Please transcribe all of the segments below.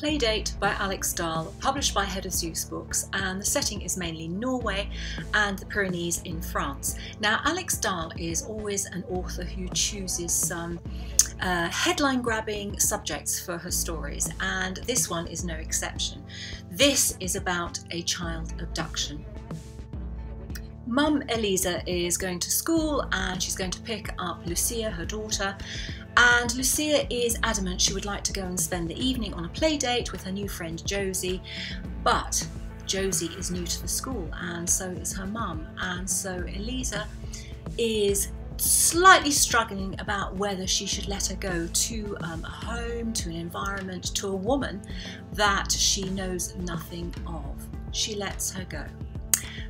Playdate by Alex Dahl, published by Head of Zeus Books, and the setting is mainly Norway and the Pyrenees in France. Now, Alex Dahl is always an author who chooses some headline-grabbing subjects for her stories, and this one is no exception. This is about a child abduction. Mum Elisa is going to school and she's going to pick up Lucia, her daughter, and Lucia is adamant she would like to go and spend the evening on a play date with her new friend Josie, but Josie is new to the school and so is her mum, and so Elisa is slightly struggling about whether she should let her go to a home, to an environment, to a woman that she knows nothing of. She lets her go.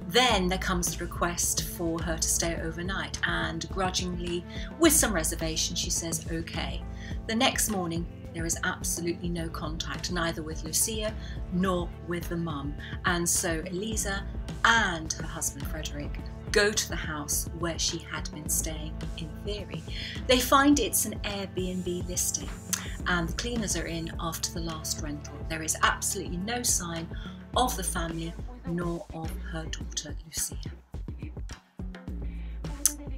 Then there comes the request for her to stay overnight, and grudgingly, with some reservation, she says okay. The next morning there is absolutely no contact, neither with Lucia nor with the mum, and so Elisa and her husband Frederick go to the house where she had been staying in theory. They find it's an AirBNB listing and the cleaners are in after the last rental. There is absolutely no sign of the family nor of her daughter Lucia.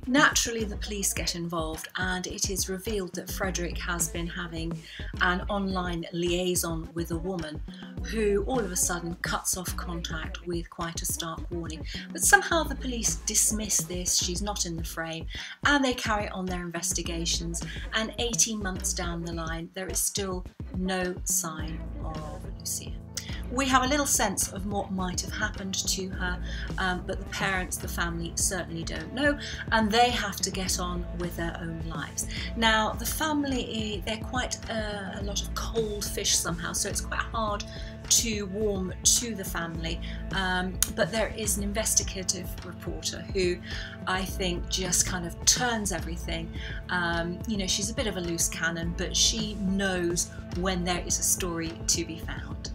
Naturally, the police get involved and it is revealed that Frederick has been having an online liaison with a woman who all of a sudden cuts off contact with quite a stark warning. But somehow the police dismiss this, she's not in the frame, and they carry on their investigations, and 18 months down the line there is still no sign of Lucia. We have a little sense of what might have happened to her, but the parents, the family, certainly don't know, and they have to get on with their own lives. Now, the family, they're quite a lot of cold fish somehow, so it's quite hard to warm to the family, but there is an investigative reporter who I think just kind of turns everything. You know, she's a bit of a loose cannon, but she knows when there is a story to be found.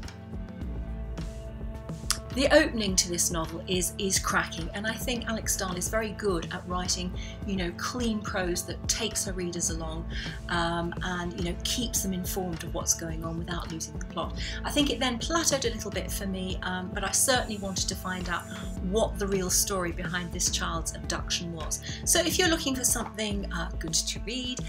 The opening to this novel is cracking, and I think Alex Dahl is very good at writing, you know, clean prose that takes her readers along and, you know, keeps them informed of what's going on without losing the plot. I think it then plateaued a little bit for me, but I certainly wanted to find out what the real story behind this child's abduction was. So if you're looking for something good to read,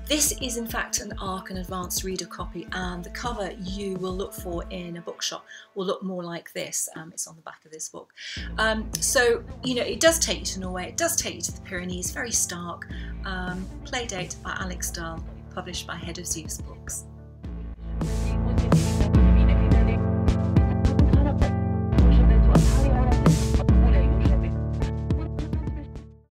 this is in fact an ARC and advanced reader copy, and the cover you will look for in a bookshop will look more like this. It's on the back of this book. So, you know, it does take you to Norway, it does take you to the Pyrenees, very stark. Playdate by Alex Dahl, published by Head of Zeus Books.